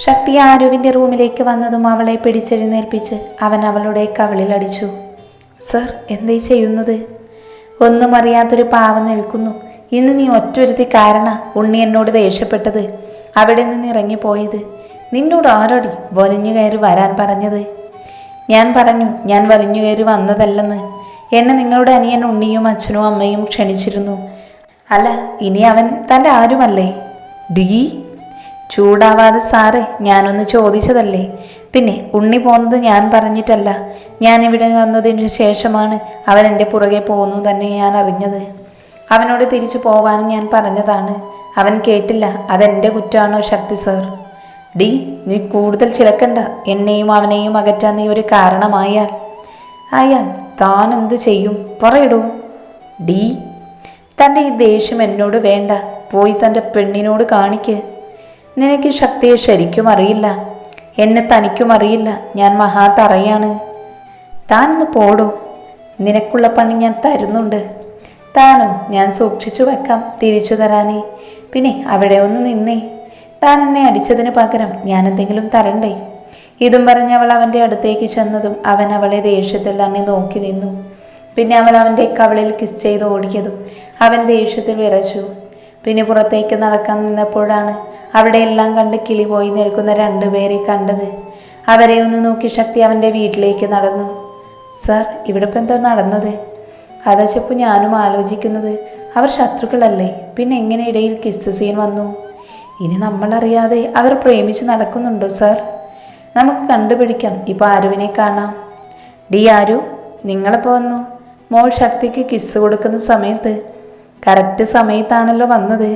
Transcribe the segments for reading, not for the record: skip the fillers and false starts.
ശക്തി ആരുവിൻ്റെ റൂമിലേക്ക് വന്നതും അവളെ പിടിച്ചെഴുന്നേൽപ്പിച്ച് അവൻ അവളുടെ കവിളിൽ അടിച്ചു. സർ, എന്തേ ചെയ്യുന്നത്? ഒന്നും അറിയാത്തൊരു പാവം നിൽക്കുന്നു. ഇന്ന് നീ ഒറ്റൊരുത്തി കാരണ ഉണ്ണി എന്നോട് ദേഷ്യപ്പെട്ടത്, അവിടെ നിന്ന് ഇറങ്ങിപ്പോയത്. നിന്നോട് ആരോടി വലിഞ്ഞു കയറി വരാൻ പറഞ്ഞത്? ഞാൻ പറഞ്ഞു, ഞാൻ വലിഞ്ഞു കയറി വന്നതല്ലെന്ന്. എന്നെ നിങ്ങളുടെ അനിയൻ ഉണ്ണിയും അച്ഛനും അമ്മയും ക്ഷണിച്ചിരുന്നു. അല്ല, ഇനി അവൻ തൻ്റെ ആരുമല്ലേ? ഡീ, ചൂടാവാതെ സാറേ, ഞാനൊന്ന് ചോദിച്ചതല്ലേ. പിന്നെ ഉണ്ണി പോകുന്നത് ഞാൻ പറഞ്ഞിട്ടല്ല. ഞാൻ ഇവിടെ വന്നതിന് ശേഷമാണ് അവൻ എൻ്റെ പുറകെ പോകുന്നു തന്നെ ഞാൻ അറിഞ്ഞത്. അവനോട് തിരിച്ചു പോവാനും ഞാൻ പറഞ്ഞതാണ്. അവൻ കേട്ടില്ല. അതെൻ്റെ കുറ്റമാണോ ശക്തി സർ? ഡി, നീ കൂടുതൽ ചിലക്കണ്ട. എന്നെയും അവനെയും അകറ്റാൻ നീ ഒരു കാരണമായാൽ താൻ എന്ത് ചെയ്യും പറയടൂ. ഡി, തൻ്റെ ഈ ദേഷ്യം എന്നോട് വേണ്ട. പോയി തൻ്റെ പെണ്ണിനോട് കാണിക്ക്. നിനക്ക് ശക്തിയെ ശരിക്കും അറിയില്ല, എന്നെ തനിക്കും അറിയില്ല. ഞാൻ മഹാതറയാണ്. താനൊന്ന് പോടോ. നിനക്കുള്ള പണി ഞാൻ തരുന്നുണ്ട്. താനോ? ഞാൻ സൂക്ഷിച്ചു വെക്കാം തിരിച്ചു തരാനേ. പിന്നെ അവിടെ ഒന്ന് നിന്നേ. താൻ എന്നെ അടിച്ചതിന് പകരം ഞാൻ എന്തെങ്കിലും തരണ്ടേ? ഇതും പറഞ്ഞ് അവൾ അവൻ്റെ അടുത്തേക്ക് ചെന്നതും അവൻ അവളെ ദേഷ്യത്തിൽ തന്നെ നോക്കി നിന്നു. പിന്നെ അവൾ അവൻ്റെ കവിളിൽ കിസ് ചെയ്ത് ഓടിയതും അവൻ ദേഷ്യത്തിൽ വിറച്ചു. പിന്നെ പുറത്തേക്ക് നടക്കാൻ നിന്നപ്പോഴാണ് അവിടെ എല്ലാം കണ്ട് കിളി പോയി നിൽക്കുന്ന രണ്ടുപേരെ കണ്ടത്. അവരെ ഒന്ന് നോക്കി ശക്തി അവൻ്റെ വീട്ടിലേക്ക് നടന്നു. സർ, ഇവിടെ ഇപ്പം എന്താ നടന്നത്? അതച്ചപ്പോൾ ഞാനും ആലോചിക്കുന്നത്. അവർ ശത്രുക്കളല്ലേ, പിന്നെ എങ്ങനെ ഇടയിൽ കിസ് സീൻ വന്നു? ഇനി നമ്മളറിയാതെ അവർ പ്രേമിച്ച് നടക്കുന്നുണ്ടോ സർ? നമുക്ക് കണ്ടുപിടിക്കാം. ഇപ്പോൾ ആരുവിനെ കാണാം. ഡി ആരു, നിങ്ങളെപ്പോൾ വന്നു? മോൾ ശക്തിക്ക് കിസ് കൊടുക്കുന്ന സമയത്ത്. കറക്റ്റ് സമയത്താണല്ലോ വന്നത്.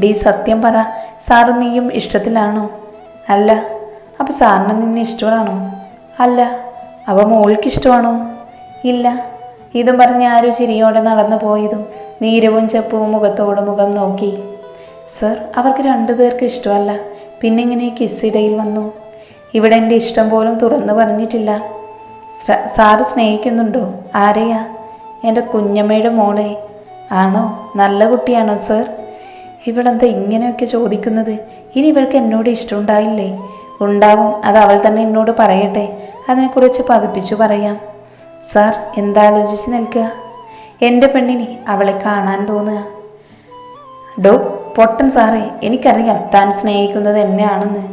ഡി, സത്യം പറ, സാറും നീയും ഇഷ്ടത്തിലാണോ? അല്ല. അപ്പോൾ സാറിന് നിന്നെ ഇഷ്ടമാണോ? അല്ല. അപ്പോൾ മോൾക്ക് ഇഷ്ടമാണോ? ഇല്ല. ഇതും പറഞ്ഞ് ആരു ചിരിയോടെ നടന്നു പോയതും നീരവും ചെപ്പവും മുഖത്തോട് മുഖം നോക്കി. സർ, അവർക്ക് രണ്ടുപേർക്ക് ഇഷ്ടമല്ല. പിന്നെ ഇങ്ങനെ കിസ് ഇടയിൽ വന്നു? ഇവിടെ എൻ്റെ ഇഷ്ടം പോലും തുറന്നു പറഞ്ഞിട്ടില്ല. സാറ് സ്നേഹിക്കുന്നുണ്ടോ? ആരെയാ? എൻ്റെ കുഞ്ഞമ്മയുടെ മോളെ. ആണോ? നല്ല കുട്ടിയാണോ സർ? ഇവളെന്താ ഇങ്ങനെയൊക്കെ ചോദിക്കുന്നത്? ഇനി ഇവൾക്ക് എന്നോട് ഇഷ്ടമുണ്ടായില്ലേ? ഉണ്ടാവും. അത് അവൾ തന്നെ എന്നോട് പറയട്ടെ. അതിനെക്കുറിച്ച് പതിപ്പിച്ചു പറയാം. സാർ, എന്താലോചിച്ച് നിൽക്കുക? എൻ്റെ പെണ്ണിനെ അവളെ കാണാൻ തോന്നുക. ഡോ പൊട്ടൻ സാറേ, എനിക്കറിയാം താൻ സ്നേഹിക്കുന്നത് എന്നെയാണെന്ന്.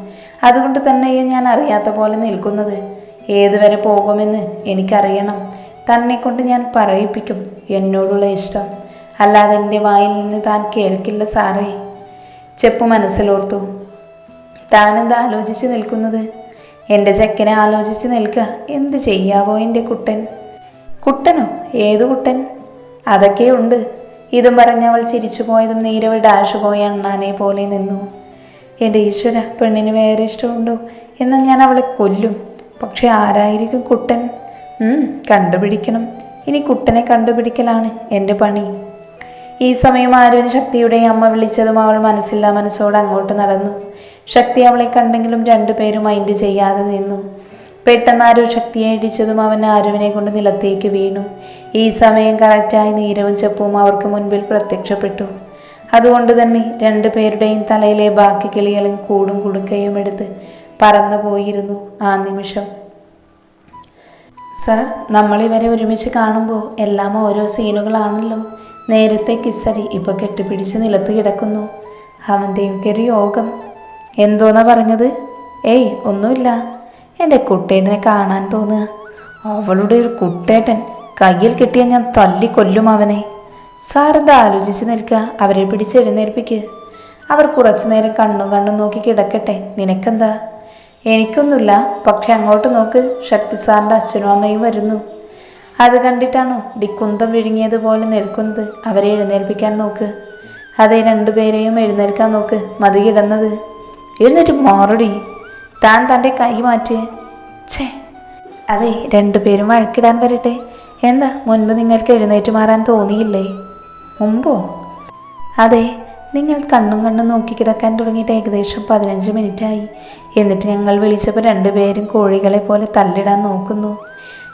അതുകൊണ്ട് തന്നെയും ഞാൻ അറിയാത്ത പോലെ നിൽക്കുന്നത്. ഏതുവരെ പോകുമെന്ന് എനിക്കറിയണം. തന്നെ കൊണ്ട് ഞാൻ പറയിപ്പിക്കും എന്നോടുള്ള ഇഷ്ടം. അല്ലാതെ എൻ്റെ വായിൽ നിന്ന് താൻ കേൾക്കില്ല സാറേ. ചെപ്പു മനസ്സിലോർത്തു. താനെന്താ ആലോചിച്ച് നിൽക്കുന്നത്? എൻ്റെ ചെക്കനെ ആലോചിച്ച് നിൽക്കുക. എന്ത് ചെയ്യാവോ എൻ്റെ കുട്ടൻ? കുട്ടനോ? ഏതു കുട്ടൻ? അതൊക്കെയുണ്ട്. ഇതും പറഞ്ഞവൾ ചിരിച്ചു പോയതും നീരവ് ഡാഷ് പോയ അണ്ണാനെ പോലെ നിന്നു. എൻ്റെ ഈശ്വര, പെണ്ണിന് വേറെ ഇഷ്ടമുണ്ടോ? എന്നാൽ ഞാൻ അവളെ കൊല്ലും. പക്ഷെ ആരായിരിക്കും കുട്ടൻ? കണ്ടുപിടിക്കണം. ഇനി കുട്ടനെ കണ്ടുപിടിക്കലാണ് എൻ്റെ പണി. ഈ സമയം ആരുവിന് ശക്തിയുടെ അമ്മ വിളിച്ചതും അവൾ മനസ്സില്ലാ മനസ്സോടെ അങ്ങോട്ട് നടന്നു. ശക്തി അവളെ കണ്ടെങ്കിലും രണ്ടുപേരും മൈൻഡ് ചെയ്യാതെ നിന്നു. പെട്ടെന്ന് ആരു ശക്തിയെ ഇടിച്ചതും അവൻ ആരുവിനെ കൊണ്ട് നിലത്തേക്ക് വീണു. ഈ സമയം കറക്റ്റായി നീരവും ചെപ്പും അവർക്ക് മുൻപിൽ പ്രത്യക്ഷപ്പെട്ടു. അതുകൊണ്ട് തന്നെ രണ്ടുപേരുടെയും തലയിലെ ബാക്കി കിളികളും കൂടും കുടുക്കയും എടുത്ത് പറന്നു പോയിരുന്നു ആ നിമിഷം. സർ, നമ്മളിവരെ ഒരുമിച്ച് കാണുമ്പോൾ എല്ലാം ഓരോ സീനുകളാണല്ലോ. നേരത്തെ കിസ്സടി, ഇപ്പോൾ കെട്ടിപ്പിടിച്ച് നിലത്ത് കിടക്കുന്നു. അവൻ്റെയൊക്കെ ഒരു യോഗം. എന്തോന്നാ പറഞ്ഞത്? ഏയ്, ഒന്നുമില്ല. എൻ്റെ കുട്ടേട്ടനെ കാണാൻ തോന്നുക. അവളുടെ ഒരു കുട്ടേട്ടൻ കയ്യിൽ കിട്ടിയാൽ ഞാൻ തല്ലിക്കൊല്ലും അവനെ. സാറെന്താ ആലോചിച്ച് നിൽക്കുക? അവരെ പിടിച്ചെഴുന്നേൽപ്പിക്കുക. അവർ കുറച്ചു നേരം കണ്ണും നോക്കി കിടക്കട്ടെ. നിനക്കെന്താ? എനിക്കൊന്നുമില്ല. പക്ഷെ അങ്ങോട്ട് നോക്ക്, ശക്തി സാറിൻ്റെ അച്ഛനും അമ്മയും വരുന്നു. അത് കണ്ടിട്ടാണോ കുന്തം വിഴുങ്ങിയതുപോലെ നിൽക്കുന്നത്? അവരെ എഴുന്നേൽപ്പിക്കാൻ നോക്ക്. അതേ, രണ്ടുപേരെയും എഴുന്നേൽക്കാൻ നോക്ക്. മതി കിടന്നത്. എഴുന്നേറ്റ് മാറടി. താൻ തൻ്റെ കൈ മാറ്റ്. ഛേ, അതെ, രണ്ടുപേരും വഴക്കിടാൻ വരട്ടെ. എന്താ, മുൻപ് നിങ്ങൾക്ക് എഴുന്നേറ്റ് മാറാൻ തോന്നിയില്ലേ? മുമ്പോ? അതെ, നിങ്ങൾ കണ്ണും നോക്കി കിടക്കാൻ തുടങ്ങിയിട്ട് ഏകദേശം 15 മിനിറ്റായി. എന്നിട്ട് ഞങ്ങൾ വിളിച്ചപ്പോൾ രണ്ടുപേരും കോഴികളെ പോലെ തല്ലിടാൻ നോക്കുന്നു.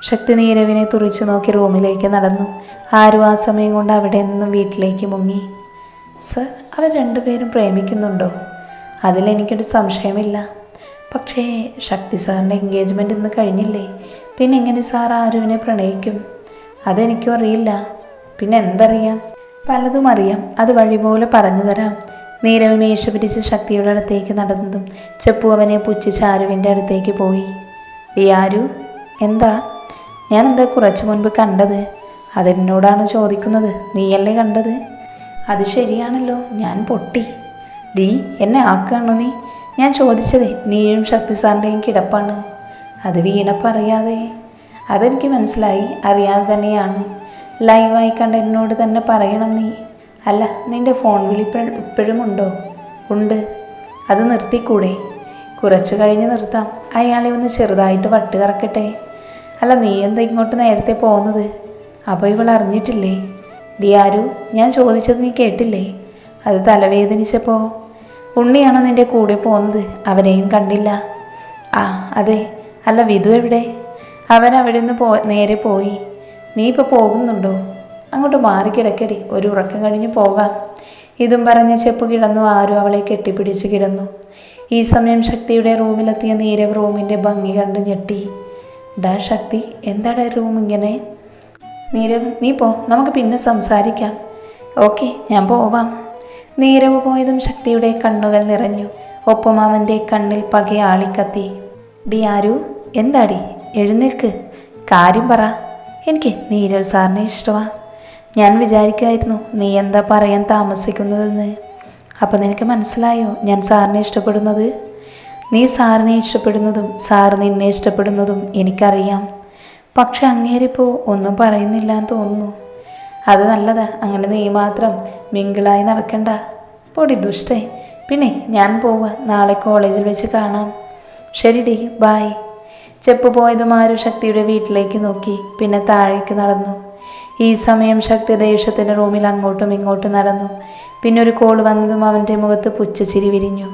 ശക്തി നീരവിനെ തുറിച്ചു നോക്കി റൂമിലേക്ക് നടന്നു. ആരും ആ സമയം കൊണ്ട് അവിടെ നിന്നും വീട്ടിലേക്ക് മുങ്ങി. സർ, അവർ രണ്ടുപേരും പ്രേമിക്കുന്നുണ്ടോ? അതിലെനിക്കൊരു സംശയമില്ല. പക്ഷേ ശക്തി സാറിൻ്റെ എൻഗേജ്മെൻ്റ് ഇന്ന് കഴിഞ്ഞില്ലേ, പിന്നെ എങ്ങനെ സാർ ആരുവിനെ പ്രണയിക്കും? അതെനിക്കും അറിയില്ല. പിന്നെ എന്തറിയാം? പലതും അറിയാം, അത് വഴി പോലെ പറഞ്ഞു തരാം. നീരവ് മീശ പിടിച്ച് ശക്തിയുടെ അടുത്തേക്ക് നടന്നതും ചെപ്പു അവനെ പുച്ഛിച്ച് ആരുവിൻ്റെ അടുത്തേക്ക് പോയി. ആരു, എന്താ? ഞാനെന്താ കുറച്ചു മുൻപ് കണ്ടത്? അതെന്നോടാണ് ചോദിക്കുന്നത്. നീയല്ലേ കണ്ടത്? അത് ശരിയാണല്ലോ, ഞാൻ പൊട്ടി. എന്നെ ആക്കുകയാണോ നീ? ഞാൻ ചോദിച്ചതേ നീയും ശക്തി സാറിൻ്റെയും കിടപ്പാണ്. അത് വീണപ്പോൾ അറിയാതെ. അതെനിക്ക് മനസ്സിലായി, അറിയാതെ തന്നെയാണ്. ലൈവായി കണ്ട എന്നോട് തന്നെ പറയണം നീ. അല്ല, നിൻ്റെ ഫോൺ വിളി ഇപ്പോഴും ഉണ്ടോ? ഉണ്ട്. അത് നിർത്തിക്കൂടെ? കുറച്ചു കഴിഞ്ഞ് നിർത്താം. അയാളെ ഒന്ന് ചെറുതായിട്ട് വട്ട് കറക്കട്ടെ. അല്ല, നീ എന്താ ഇങ്ങോട്ട് നേരത്തെ പോകുന്നത്? അപ്പോൾ ഇവൾ അറിഞ്ഞിട്ടില്ലേ? ആരു, ഞാൻ ചോദിച്ചത് നീ കേട്ടില്ലേ? അത് തലവേദനിച്ചപ്പോൾ. ഉണ്ണിയാണോ നിൻ്റെ കൂടെ പോകുന്നത്? അവനെയും കണ്ടില്ല. ആ അതെ. അല്ല, വിധു എവിടെ? അവൻ അവിടെ നിന്ന് നേരെ പോയി. നീ ഇപ്പോൾ പോകുന്നുണ്ടോ? അങ്ങോട്ട് മാറി കിടക്കടി, ഒരു ഉറക്കം കഴിഞ്ഞ് പോകാം. ഇതും പറഞ്ഞ് ചെപ്പ് കിടന്നു. ആരു അവളെ കെട്ടിപ്പിടിച്ച് കിടന്നു. ഈ സമയം ശക്തിയുടെ റൂമിലെത്തിയ നീരവ് റൂമിൻ്റെ ഭംഗി കണ്ട് ഞെട്ടി. ശക്തി, എന്താടാ റൂം ഇങ്ങനെ? നീരവ്, നീ പോ, നമുക്ക് പിന്നെ സംസാരിക്കാം. ഓക്കെ, ഞാൻ പോവാം. നീരവ് പോയതും ശക്തിയുടെ കണ്ണുകൾ നിറഞ്ഞു. ഒപ്പം അവൻ്റെ കണ്ണിൽ പകയെ ആളിക്കത്തി. ആരു, എന്താടി? എഴുന്നേൽക്ക്, കാര്യം പറ. എനിക്ക് നീരവ് സാറിനെ ഇഷ്ടമാണ്. ഞാൻ വിചാരിക്കായിരുന്നു നീ എന്താ പറയാൻ താമസിക്കുന്നതെന്ന്. അപ്പം നിനക്ക് മനസ്സിലായോ ഞാൻ സാറിനെ ഇഷ്ടപ്പെടുന്നത്? നീ സാറിനെ ഇഷ്ടപ്പെടുന്നതും സാറ് നിന്നെ ഇഷ്ടപ്പെടുന്നതും എനിക്കറിയാം. പക്ഷെ അങ്ങേരിപ്പോൾ ഒന്നും പറയുന്നില്ല എന്ന് തോന്നുന്നു. അത് നല്ലതാ, അങ്ങനെ നീ മാത്രം മിങ്കിളായി നടക്കണ്ട. പൊടി ദുഷ്ടേ. പിന്നെ ഞാൻ പോവാ, നാളെ കോളേജിൽ വെച്ച് കാണാം. ശരി ബായ്. ചെപ്പ് പോയതും ആരു ശക്തിയുടെ വീട്ടിലേക്ക് നോക്കി, പിന്നെ താഴേക്ക് നടന്നു. ഈ സമയം ശക്തി ദേഷ്യത്തിൻ്റെ റൂമിൽ അങ്ങോട്ടും ഇങ്ങോട്ടും നടന്നു. പിന്നെ ഒരു കോൾ വന്നതും അവൻ്റെ മുഖത്ത് പുച്ഛച്ചിരി വിരിഞ്ഞു.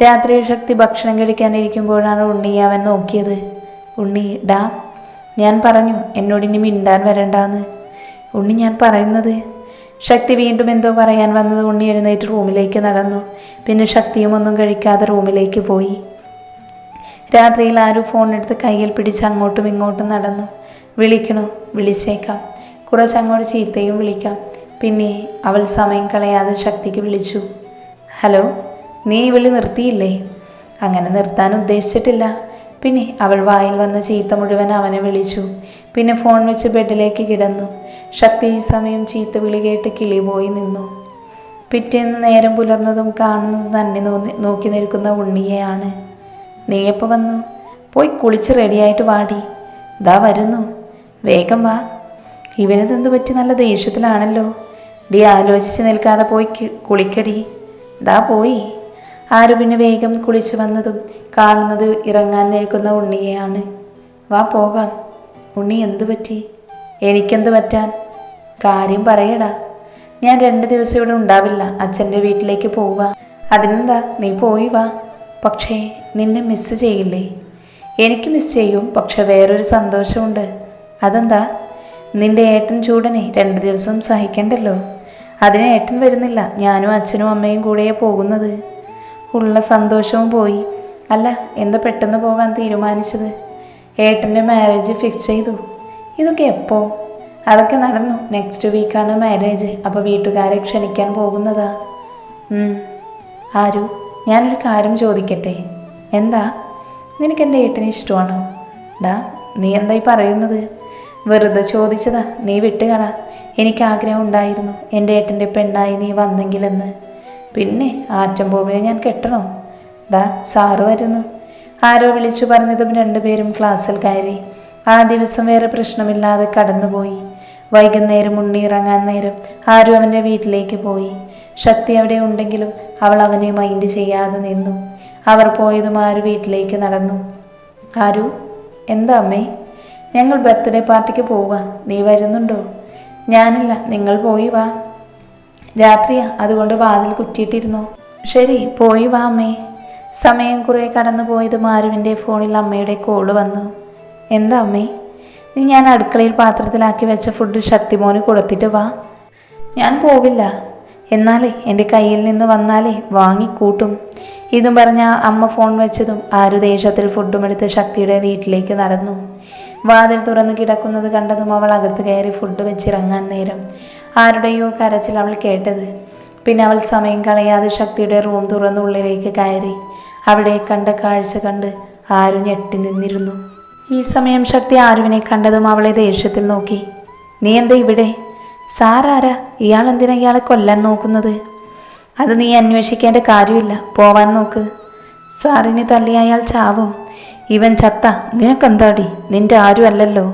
രാത്രി ശക്തി ഭക്ഷണം കഴിക്കാനിരിക്കുമ്പോഴാണ് ഉണ്ണിയെ അവൻ നോക്കിയത്. ഉണ്ണി, ഞാൻ പറഞ്ഞു എന്നോടിനി മിണ്ടാൻ വരണ്ടാന്ന്. ഉണ്ണി, ഞാൻ പറയുന്നത്. ശക്തി വീണ്ടും എന്തോ പറയാൻ വന്നത്. ഉണ്ണി എഴുന്നേറ്റ് റൂമിലേക്ക് നടന്നു. പിന്നെ ശക്തിയും ഒന്നും കഴിക്കാതെ റൂമിലേക്ക് പോയി. രാത്രിയിൽ ആരും ഫോണെടുത്ത് കയ്യിൽ പിടിച്ച് അങ്ങോട്ടും ഇങ്ങോട്ടും നടന്നു. വിളിക്കണോ? വിളിച്ചേക്കാം. കുറച്ചങ്ങോട്ട് ചീത്തയും വിളിക്കാം. പിന്നെ അവൾ സമയം കളയാതെ ശക്തിക്ക് വിളിച്ചു. ഹലോ, നീ വിളി നിർത്തിയില്ലേ? അങ്ങനെ നിർത്താൻ ഉദ്ദേശിച്ചിട്ടില്ല. പിന്നെ അവൾ വായിൽ വന്ന ചീത്ത മുഴുവൻ അവനെ വിളിച്ചു. പിന്നെ ഫോൺ വെച്ച് ബെഡിലേക്ക് കിടന്നു. ശക്തി ഈ സമയം ചീത്ത വിളി കേട്ട് കിളി പോയി നിന്നു. പിറ്റേന്ന് നേരം പുലർന്നതും കാണുന്നത് തന്നെ നോക്കി നിൽക്കുന്ന ഉണ്ണിയെയാണ്. നീ എപ്പോൾ വന്നു? പോയി കുളിച്ച് റെഡിയായിട്ട് വാടി. വരുന്നു, വേഗം വാ. ഇവനിതെന്ത് പറ്റി? നല്ല ദേഷ്യത്തിലാണല്ലോ. ആലോചിച്ച് നിൽക്കാതെ പോയി കുളിക്കടി. പോയി. ആരു പിന്നെ വേഗം കുളിച്ചു വന്നതും കാണുന്നത് ഇറങ്ങാൻ നിൽക്കുന്ന ഉണ്ണിയെയാണ്. വാ പോകാം. ഉണ്ണി, എന്തു പറ്റി? എനിക്കെന്ത് പറ്റാൻ? കാര്യം പറയടാ. ഞാൻ 2 ദിവസം ഇവിടെ ഉണ്ടാവില്ല, അച്ഛൻ്റെ വീട്ടിലേക്ക് പോവാ. അതിനെന്താ, നീ പോയി വാ. പക്ഷേ നിന്നെ മിസ് ചെയ്യില്ലേ? എനിക്ക് മിസ് ചെയ്യും, പക്ഷെ വേറൊരു സന്തോഷമുണ്ട്. അതെന്താ? നിന്റെ ഏട്ടൻ ചൂടനെ 2 ദിവസം സഹിക്കണ്ടല്ലോ. അതിന് ഏട്ടൻ വരുന്നില്ല, ഞാനും അച്ഛനും അമ്മയും കൂടെയേ പോകുന്നത്. ഉള്ള സന്തോഷവും പോയി. അല്ല, എന്താ പെട്ടെന്ന് പോകാൻ തീരുമാനിച്ചത്? ഏട്ടൻ്റെ മാരേജ് ഫിക്സ് ചെയ്തു. ഇതൊക്കെ എപ്പോ? അതൊക്കെ നടന്നു. നെക്സ്റ്റ് വീക്കാണ് മാരേജ്. അപ്പോൾ വീട്ടുകാരെ ക്ഷണിക്കാൻ പോകുന്നതാ. ആരു, ഞാനൊരു കാര്യം ചോദിക്കട്ടെ? എന്താ? നിനക്കെൻ്റെ ഏട്ടനെ ഇഷ്ടമാണോ? നീ എന്തായി പറയുന്നത്? വെറുതെ ചോദിച്ചതാ, നീ വിട്ടുകള. എനിക്കാഗ്രഹം ഉണ്ടായിരുന്നു എൻ്റെ ഏട്ടൻ്റെ പെണ്ണായി നീ വന്നെങ്കിലെന്ന്. പിന്നെ ആറ്റം ബോബിനെ ഞാൻ കെട്ടണോ? സാറ് വരുന്നു. ആരോ വിളിച്ചു പറഞ്ഞതും 2 പേരും ക്ലാസ്സിൽ കയറി. ആ ദിവസം വേറെ പ്രശ്നമില്ലാതെ കടന്നുപോയി. വൈകുന്നേരം ഉണ്ണി ഇറങ്ങാൻ നേരം ആരു അവൻ്റെ വീട്ടിലേക്ക് പോയി. ശക്തി അവിടെ ഉണ്ടെങ്കിലും അവൾ അവനെ മൈൻഡ് ചെയ്യാതെ നിന്നു. അവർ പോയതും ആരു വീട്ടിലേക്ക് നടന്നു. ആരു, എന്താ അമ്മേ? ഞങ്ങൾ ബർത്ത്ഡേ പാർട്ടിക്ക് പോവാ. നീ വരുന്നുണ്ടോ? ഞാനില്ല, നിങ്ങൾ പോയി വാ. രാത്രിയാ, അതുകൊണ്ട് വാതിൽ കുറ്റിയിട്ടിരുന്നു. ശരി, പോയി വാ അമ്മേ. സമയം കുറേ കടന്നു പോയതും ആരുവിൻ്റെ ഫോണിൽ അമ്മയുടെ കോള് വന്നു. എന്താ അമ്മേ? ഞാൻ അടുക്കളയിൽ പാത്രത്തിലാക്കി വെച്ച ഫുഡ് ശക്തിമോന് കൊടുത്തിട്ട് വാ. ഞാൻ പോവില്ല. എന്നാലേ എൻ്റെ കയ്യിൽ നിന്ന് വന്നാലേ വാങ്ങിക്കൂട്ടും. ഇതും പറഞ്ഞ അമ്മ ഫോൺ വെച്ചതും ആരു ദേഷ്യത്തിൽ ഫുഡും എടുത്ത് ശക്തിയുടെ വീട്ടിലേക്ക് നടന്നു. വാതിൽ തുറന്നു കിടക്കുന്നത് കണ്ടതും അവൾ അകത്ത് കയറി ഫുഡ് വെച്ചിറങ്ങാൻ നേരം ആരുടെയോ കരച്ചിൽ അവൾ കേട്ടത്. പിന്നെ അവൾ സമയം കളയാതെ ശക്തിയുടെ റൂം തുറന്ന് ഉള്ളിലേക്ക് കയറി. അവിടെ കണ്ട കാഴ്ച കണ്ട് ആരു ഞെട്ടി നിന്നിരുന്നു. ഈ സമയം ശക്തി ആരുവിനെ കണ്ടതും അവളെ ദേഷ്യത്തിൽ നോക്കി. നീ എന്താ ഇവിടെ? സാറാരാ? ഇയാൾ എന്തിനാ ഇയാളെ കൊല്ലാൻ നോക്കുന്നത്? അത് നീ അന്വേഷിക്കേണ്ട കാര്യമില്ല, പോവാൻ നോക്ക്. സാറിനെ തല്ലി അയാൾ ചാവും. ഇവൻ ചത്ത നിനക്കെന്താടി? നിന്റെ ആരും അല്ലല്ലോ.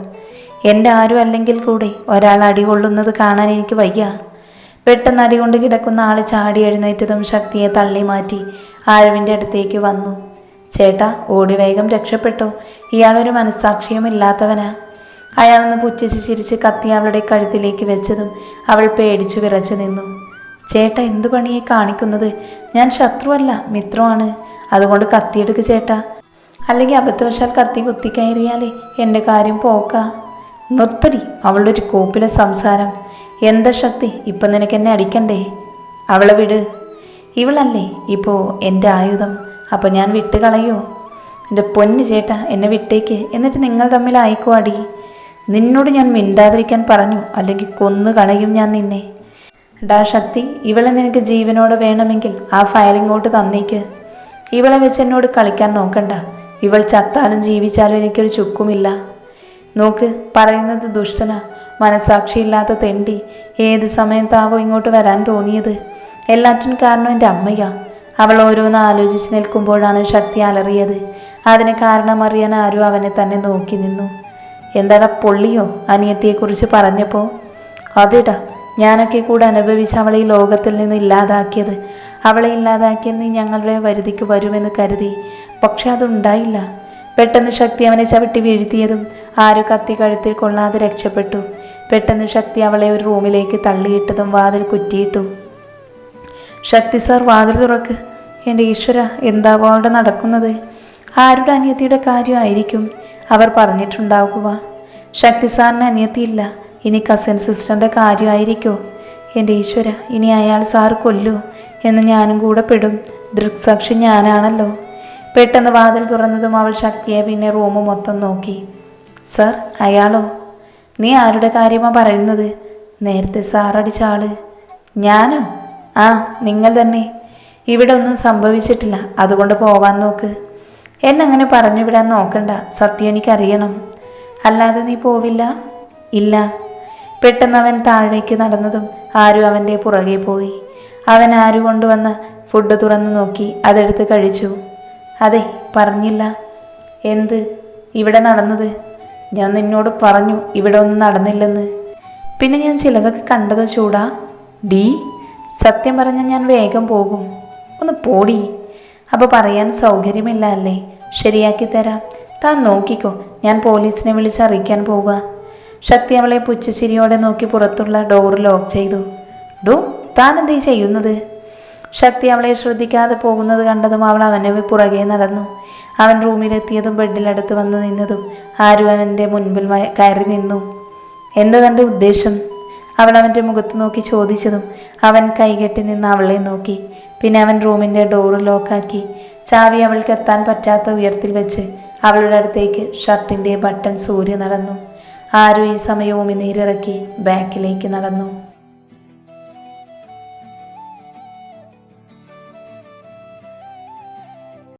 എൻ്റെ ആരും അല്ലെങ്കിൽ കൂടെ ഒരാൾ അടി കൊള്ളുന്നത് കാണാൻ എനിക്ക് വയ്യ. പെട്ടെന്ന് അടി കൊണ്ട് കിടക്കുന്ന ആൾ ചാടി എഴുന്നേറ്റതും ശക്തിയെ തള്ളി മാറ്റി ആരുവിൻ്റെ അടുത്തേക്ക് വന്നു. ചേട്ടാ, ഓടി വേഗം രക്ഷപ്പെട്ടോ, ഇയാളൊരു മനസ്സാക്ഷിയും ഇല്ലാത്തവനാ. അയാളൊന്ന് പുച്ഛിച്ച് ചിരിച്ച് കത്തി അവളുടെ കഴുത്തിലേക്ക് വെച്ചതും അവൾ പേടിച്ചു വിറച്ചു നിന്നു. ചേട്ടാ, എന്തു പണിയെ കാണിക്കുന്നത്? ഞാൻ ശത്രുവല്ല, മിത്രമാണ്. അതുകൊണ്ട് കത്തിയെടുക്ക് ചേട്ടാ, അല്ലെങ്കിൽ അബദ്ധവശാൽ കത്തി കുത്തിക്കയറിയാലേ എൻ്റെ കാര്യം പോക്കാ. നിർത്തടി അവളുടെ ഒരു കോപ്പിലെ സംസാരം. എന്താ ശക്തി, ഇപ്പം നിനക്ക് എന്നെ അടിക്കണ്ടേ? അവളെ വിട്. ഇവളല്ലേ ഇപ്പോൾ എൻ്റെ ആയുധം, അപ്പം ഞാൻ വിട്ട് കളയോ? എൻ്റെ പൊന്ന് ചേട്ടാ, എന്നെ വിട്ടേക്ക്, എന്നിട്ട് നിങ്ങൾ തമ്മിലായിക്കോ അടി. നിന്നോട് ഞാൻ മിണ്ടാതിരിക്കാൻ പറഞ്ഞു, അല്ലെങ്കിൽ കൊന്നു കളയും ഞാൻ നിന്നെ. ഡാ ശക്തി, ഇവളെ നിനക്ക് ജീവനോട് വേണമെങ്കിൽ ആ ഫയൽ ഇങ്ങോട്ട് തന്നേക്ക്. ഇവളെ വെച്ച് എന്നോട് കളിക്കാൻ നോക്കണ്ട. ഇവൾ ചത്താലും ജീവിച്ചാലും എനിക്കൊരു ചുക്കുമില്ല. നോക്ക്, പറയുന്നത് ദുഷ്ടനാ, മനസാക്ഷിയില്ലാത്ത തെണ്ടി. ഏത് സമയത്താവോ ഇങ്ങോട്ട് വരാൻ തോന്നിയത്? എല്ലാറ്റിനും കാരണം എൻ്റെ അമ്മയാ. അവൾ ഓരോന്ന് ആലോചിച്ച് നിൽക്കുമ്പോഴാണ് ശക്തി അലറിയത്. അതിന് കാരണം അറിയാൻ ആരും അവനെ തന്നെ നോക്കി നിന്നു. എന്താടാ പൊള്ളിയോ അനിയത്തിയെക്കുറിച്ച് പറഞ്ഞപ്പോൾ? അതേടാ, ഞാനൊക്കെ കൂടെ അനുഭവിച്ച് അവളെ ഈ ലോകത്തിൽ നിന്ന് ഇല്ലാതാക്കിയത്. അവളെ ഇല്ലാതാക്കിയാൽ നീ ഞങ്ങളുടെ വരുതിക്ക് വരുമെന്ന് കരുതി, പക്ഷെ അതുണ്ടായില്ല. പെട്ടെന്ന് ശക്തി അവനെ ചവിട്ടി വീഴ്ത്തിയതും ആരു കത്തി കഴുത്തിൽ കൊള്ളാതെ രക്ഷപ്പെട്ടു. പെട്ടെന്ന് ശക്തി അവളെ ഒരു റൂമിലേക്ക് തള്ളിയിട്ടതും വാതിൽ കുറ്റിയിട്ടു. ശക്തി സാർ, വാതിൽ തുറക്ക്. എൻ്റെ ഈശ്വര, എന്താവോ അവിടെ നടക്കുന്നത്? ആരുടെ അനിയത്തിയുടെ കാര്യമായിരിക്കും അവർ പറഞ്ഞിട്ടുണ്ടാകുക? ശക്തി സാറിന് അനിയത്തിയില്ല, ഇനി കസിൻ സിസ്റ്ററിൻ്റെ കാര്യമായിരിക്കോ? എൻ്റെ ഈശ്വര, ഇനി അയാൾ സാർ കൊല്ലൂ എന്ന് ഞാനും കൂടെ പെടും. ദൃക്സാക്ഷി ഞാനാണല്ലോ. പെട്ടെന്ന് വാതിൽ തുറന്നതും അവൾ ശക്തിയെ പിന്നെ റൂം മൊത്തം നോക്കി. സർ, അയാളോ? നീ ആരുടെ കാര്യമാണ് പറയുന്നത്? നേരത്തെ സാറടിച്ച ആള്. ഞാനോ? ആ, നിങ്ങൾ തന്നെ. ഇവിടെ ഒന്നും സംഭവിച്ചിട്ടില്ല, അതുകൊണ്ട് പോവാൻ നോക്ക്. എന്നങ്ങനെ പറഞ്ഞു വിടാൻ നോക്കണ്ട, സത്യം എനിക്കറിയണം. അല്ലാതെ നീ പോവില്ല? ഇല്ല. പെട്ടെന്ന് അവൻ താഴേക്ക് നടന്നതും ആരു അവൻ്റെ പുറകെ പോയി. അവൻ ആരു കൊണ്ടുവന്ന ഫുഡ് തുറന്നു നോക്കി അതെടുത്ത് കഴിച്ചു. അതെ, പറഞ്ഞില്ല. എന്ത്? ഇവിടെ നടന്നത്? ഞാൻ നിന്നോട് പറഞ്ഞു ഇവിടെ ഒന്നും നടന്നില്ലെന്ന്. പിന്നെ ഞാൻ ചിലതൊക്കെ കണ്ടത് ചൂടാ. ഡീ, സത്യം പറഞ്ഞാൽ ഞാൻ വേഗം പോകും. ഒന്ന് പോടി. അപ്പോൾ പറയാൻ സൗകര്യമില്ല അല്ലേ? ശരിയാക്കി തരാം, താൻ നോക്കിക്കോ. ഞാൻ പോലീസിനെ വിളിച്ചറിയിക്കാൻ പോവുക. ശക്തി അവളെ പുച്ഛച്ചിരിയോടെ നോക്കി പുറത്തുള്ള ഡോർ ലോക്ക് ചെയ്തു. ഡോ, താൻ എന്തേ ചെയ്യുന്നത്? ശക്തി അവളെ ശ്രദ്ധിക്കാതെ പോകുന്നത് കണ്ടതും അവൾ അവനെ പുറകെ നടന്നു. അവൻ റൂമിലെത്തിയതും ബെഡിലടുത്ത് വന്ന് നിന്നതും ആരും അവൻ്റെ മുൻപിൽ കയറി നിന്നു. എന്താ തൻ്റെ ഉദ്ദേശം? അവൾ അവൻ്റെ മുഖത്ത് നോക്കി ചോദിച്ചതും അവൻ കൈകെട്ടി നിന്ന് അവളെ നോക്കി. പിന്നെ അവൻ റൂമിൻ്റെ ഡോറ് ലോക്കാക്കി ചാവി അവൾക്ക് എത്താൻ പറ്റാത്ത ഉയരത്തിൽ വെച്ച് അവളുടെ അടുത്തേക്ക് ഷർട്ടിൻ്റെ ബട്ടൺ സൂര്യ നടന്നു. ആരും ഈ സമയവും നീരിറക്കി ബാക്കിലേക്ക് നടന്നു.